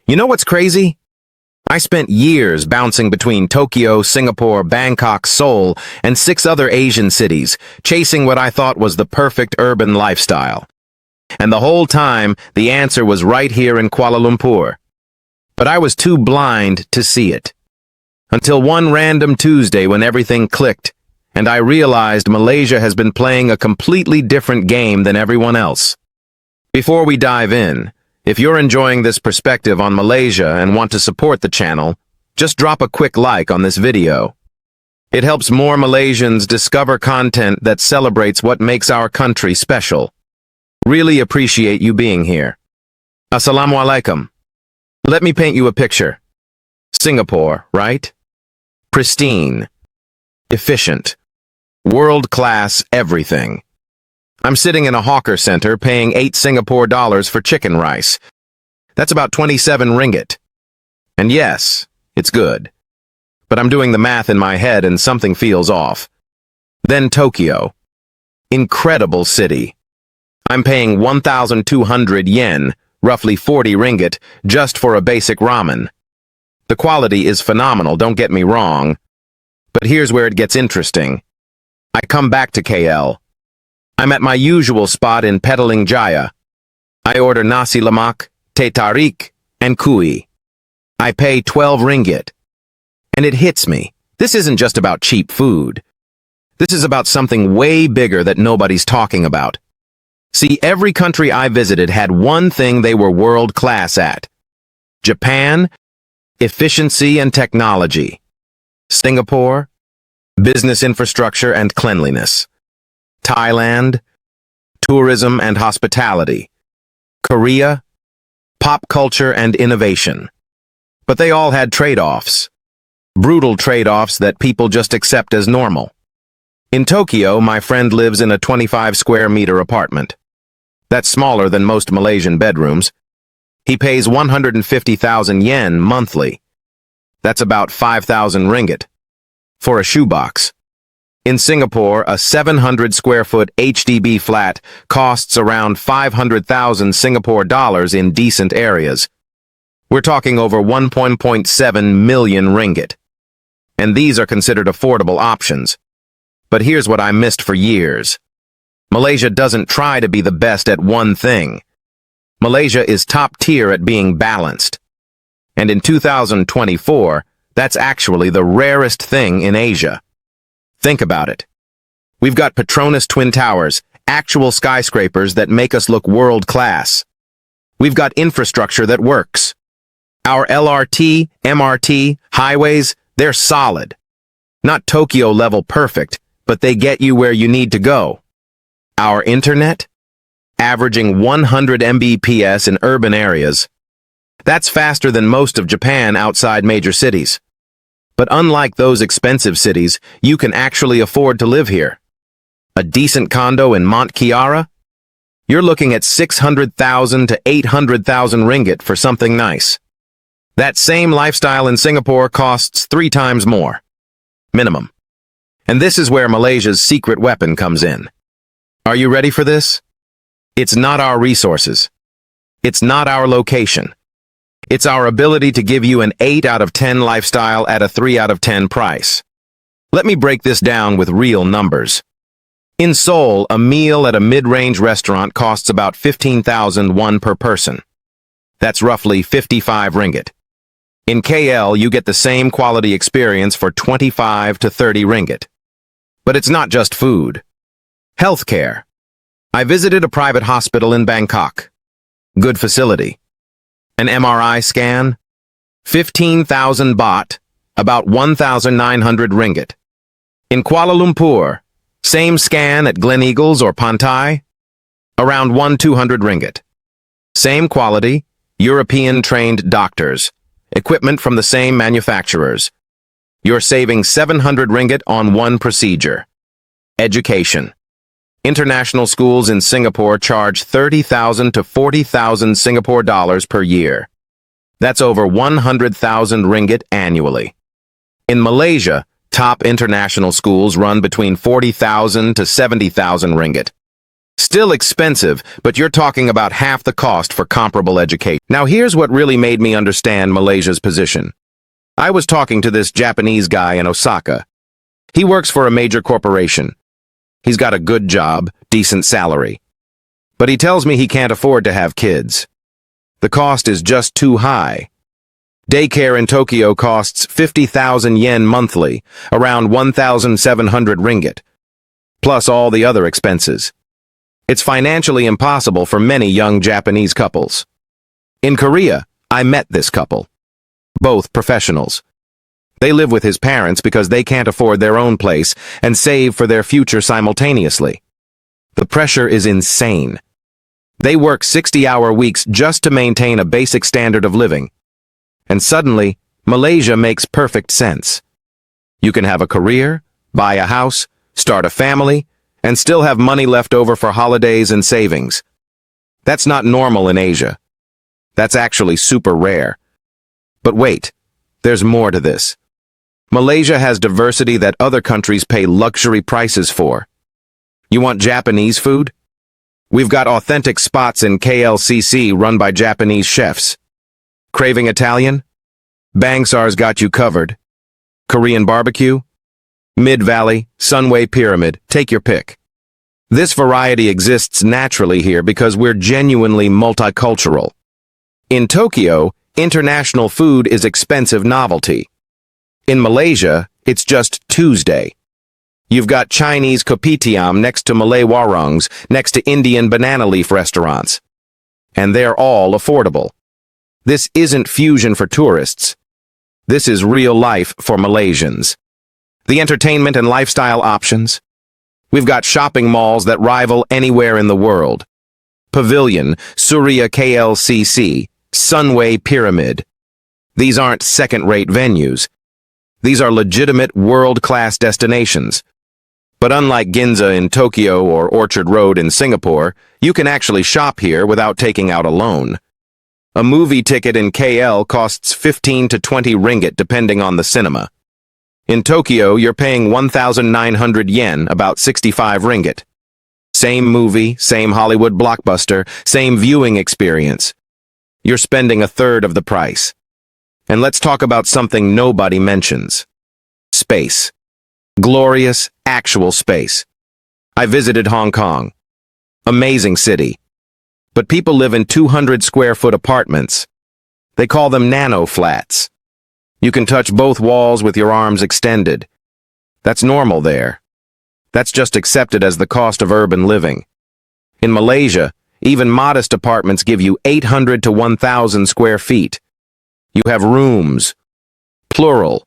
You know what's crazy? I spent years bouncing between Tokyo, Singapore, Bangkok, Seoul, and 6 other Asian cities, chasing what I thought was the perfect urban lifestyle. And the whole time, the answer was right here in Kuala Lumpur. But I was too blind to see it. Until one random Tuesday when everything clicked, and I realized Malaysia has been playing a completely different game than everyone else. Before we dive in, if you're enjoying this perspective on Malaysia and want to support the channel, just drop a quick like on this video. It helps more Malaysians discover content that celebrates what makes our country special. Really appreciate you being here. Assalamualaikum. Let me paint you a picture. Singapore, right? Pristine. Efficient. World-class everything. I'm sitting in a hawker center paying 8 Singapore dollars for chicken rice. That's about 27 ringgit. And yes, it's good. But I'm doing the math in my head and something feels off. Then Tokyo. Incredible city. I'm paying 1,200 yen, roughly 40 ringgit, just for a basic ramen. The quality is phenomenal, don't get me wrong. But here's where it gets interesting. I come back to KL. I'm at my usual spot in Petaling Jaya. I order nasi lemak, teh tarik, and kui. I pay 12 ringgit. And it hits me. This isn't just about cheap food. This is about something way bigger that nobody's talking about. See, every country I visited had one thing they were world-class at. Japan, efficiency and technology. Singapore, business infrastructure and cleanliness. Thailand, tourism and hospitality. Korea, pop culture and innovation. But they all had trade-offs. Brutal trade-offs that people just accept as normal. In Tokyo, my friend lives in a 25 square meter apartment. That's smaller than most Malaysian bedrooms. He pays 150,000 yen monthly. That's about 5,000 ringgit. For a shoebox. In Singapore, a 700 square foot HDB flat costs around 500,000 Singapore dollars in decent areas. We're talking over 1.7 million ringgit. And these are considered affordable options. But here's what I missed for years. Malaysia doesn't try to be the best at one thing. Malaysia is top tier at being balanced. And in 2024, that's actually the rarest thing in Asia. Think about it. We've got Petronas Twin Towers, actual skyscrapers that make us look world-class. We've got infrastructure that works. Our LRT, MRT, highways, they're solid. Not Tokyo-level perfect, but they get you where you need to go. Our internet? Averaging 100 Mbps in urban areas. That's faster than most of Japan outside major cities. But unlike those expensive cities, you can actually afford to live here. A decent condo in Mont Kiara? You're looking at 600,000 to 800,000 ringgit for something nice. That same lifestyle in Singapore costs 3 times more. Minimum. And this is where Malaysia's secret weapon comes in. Are you ready for this? It's not our resources. It's not our location. It's our ability to give you an 8 out of 10 lifestyle at a 3 out of 10 price. Let me break this down with real numbers. In Seoul, a meal at a mid-range restaurant costs about 15,000 won per person. That's roughly 55 ringgit. In KL, you get the same quality experience for 25 to 30 ringgit. But it's not just food. Healthcare. I visited a private hospital in Bangkok. Good facility. An MRI scan? 15,000 baht, about 1,900 ringgit. In Kuala Lumpur, same scan at Gleneagles or Pantai? Around 1,200 ringgit. Same quality, European-trained doctors, equipment from the same manufacturers. You're saving 700 ringgit on one procedure. Education. International schools in Singapore charge 30,000 to 40,000 Singapore dollars per year. That's over 100,000 ringgit annually. In Malaysia, top international schools run between 40,000 to 70,000 ringgit. Still expensive, but you're talking about half the cost for comparable education. Now here's what really made me understand Malaysia's position. I was talking to this Japanese guy in Osaka. He works for a major corporation. He's got a good job, decent salary. But he tells me he can't afford to have kids. The cost is just too high. Daycare in Tokyo costs 50,000 yen monthly, around 1,700 ringgit, plus all the other expenses. It's financially impossible for many young Japanese couples. In Korea, I met this couple. Both professionals. They live with his parents because they can't afford their own place and save for their future simultaneously. The pressure is insane. They work 60-hour weeks just to maintain a basic standard of living. And suddenly, Malaysia makes perfect sense. You can have a career, buy a house, start a family, and still have money left over for holidays and savings. That's not normal in Asia. That's actually super rare. But wait, there's more to this. Malaysia has diversity that other countries pay luxury prices for. You want Japanese food? We've got authentic spots in KLCC run by Japanese chefs. Craving Italian? Bangsar's got you covered. Korean barbecue? Mid-Valley, Sunway Pyramid, take your pick. This variety exists naturally here because we're genuinely multicultural. In Tokyo, international food is expensive novelty. In Malaysia, it's just Tuesday. You've got Chinese kopitiam next to Malay warongs, next to Indian banana leaf restaurants. And they're all affordable. This isn't fusion for tourists. This is real life for Malaysians. The entertainment and lifestyle options. We've got shopping malls that rival anywhere in the world. Pavilion, Surya KLCC, Sunway Pyramid. These aren't second-rate venues. These are legitimate world-class destinations. But unlike Ginza in Tokyo or Orchard Road in Singapore, you can actually shop here without taking out a loan. A movie ticket in KL costs 15 to 20 ringgit depending on the cinema. In Tokyo, you're paying 1,900 yen, about 65 ringgit. Same movie, same Hollywood blockbuster, same viewing experience. You're spending a third of the price. And let's talk about something nobody mentions. Space. Glorious, actual space. I visited Hong Kong. Amazing city. But people live in 200-square-foot apartments. They call them nano flats. You can touch both walls with your arms extended. That's normal there. That's just accepted as the cost of urban living. In Malaysia, even modest apartments give you 800 to 1,000 square feet. You have rooms. Plural.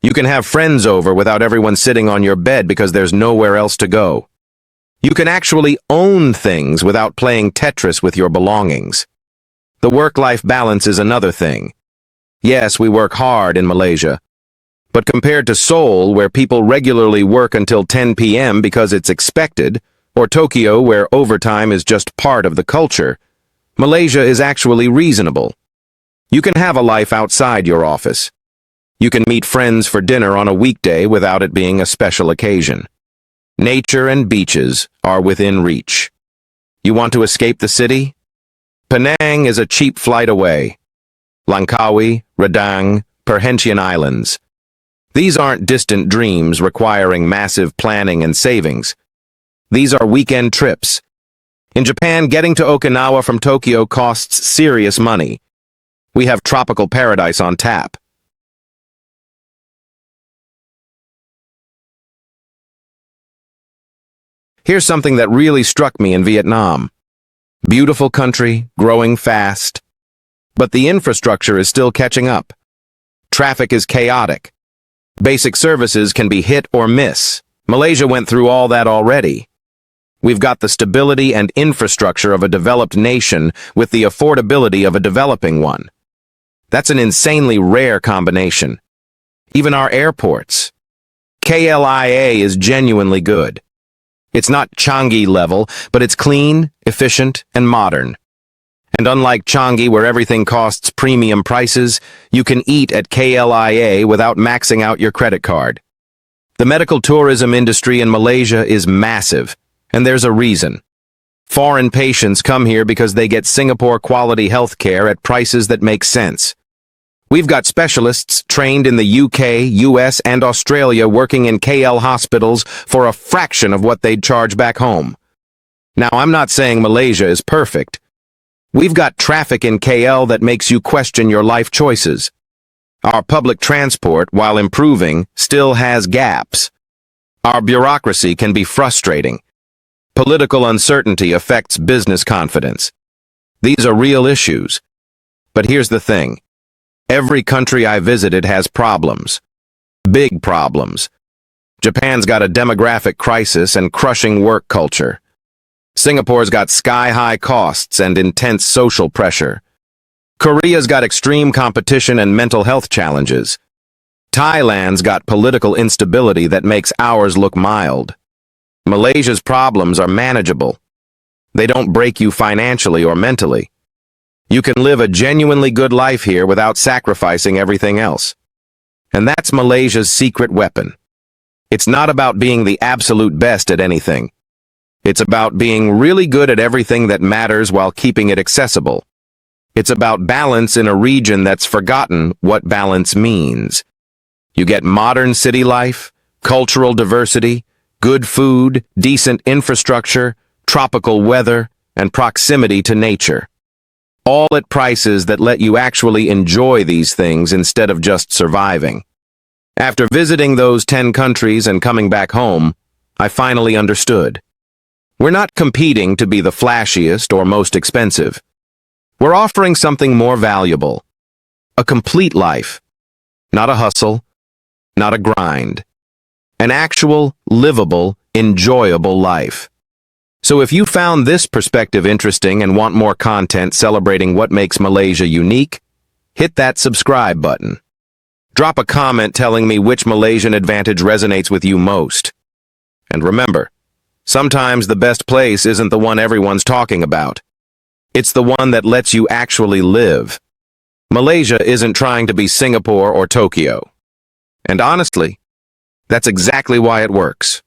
You can have friends over without everyone sitting on your bed because there's nowhere else to go. You can actually own things without playing Tetris with your belongings. The work-life balance is another thing. Yes, we work hard in Malaysia. But compared to Seoul, where people regularly work until 10 p.m. because it's expected, or Tokyo, where overtime is just part of the culture, Malaysia is actually reasonable. You can have a life outside your office. You can meet friends for dinner on a weekday without it being a special occasion. Nature and beaches are within reach. You want to escape the city? Penang is a cheap flight away. Langkawi, Redang, Perhentian Islands. These aren't distant dreams requiring massive planning and savings. These are weekend trips. In Japan, getting to Okinawa from Tokyo costs serious money. We have tropical paradise on tap. Here's something that really struck me in Vietnam. Beautiful country, growing fast. But the infrastructure is still catching up. Traffic is chaotic. Basic services can be hit or miss. Malaysia went through all that already. We've got the stability and infrastructure of a developed nation with the affordability of a developing one. That's an insanely rare combination. Even our airports. KLIA is genuinely good. It's not Changi level, but it's clean, efficient, and modern. And unlike Changi, where everything costs premium prices, you can eat at KLIA without maxing out your credit card. The medical tourism industry in Malaysia is massive, and there's a reason. Foreign patients come here because they get Singapore quality health care at prices that make sense. We've got specialists trained in the UK, US, and Australia working in KL hospitals for a fraction of what they'd charge back home. Now, I'm not saying Malaysia is perfect. We've got traffic in KL that makes you question your life choices. Our public transport, while improving, still has gaps. Our bureaucracy can be frustrating. Political uncertainty affects business confidence. These are real issues. But here's the thing. Every country I visited has problems. Big problems. Japan's got a demographic crisis and crushing work culture. Singapore's got sky-high costs and intense social pressure. Korea's got extreme competition and mental health challenges. Thailand's got political instability that makes ours look mild. Malaysia's problems are manageable. They don't break you financially or mentally. You can live a genuinely good life here without sacrificing everything else. And that's Malaysia's secret weapon. It's not about being the absolute best at anything. It's about being really good at everything that matters while keeping it accessible. It's about balance in a region that's forgotten what balance means. You get modern city life, cultural diversity, good food, decent infrastructure, tropical weather, and proximity to nature. All at prices that let you actually enjoy these things instead of just surviving. After visiting those 10 countries and coming back home, I finally understood. We're not competing to be the flashiest or most expensive. We're offering something more valuable. A complete life. Not a hustle, not a grind. An actual, livable, enjoyable life. So if you found this perspective interesting and want more content celebrating what makes Malaysia unique, hit that subscribe button. Drop a comment telling me which Malaysian advantage resonates with you most. And remember, sometimes the best place isn't the one everyone's talking about. It's the one that lets you actually live. Malaysia isn't trying to be Singapore or Tokyo. And honestly, that's exactly why it works.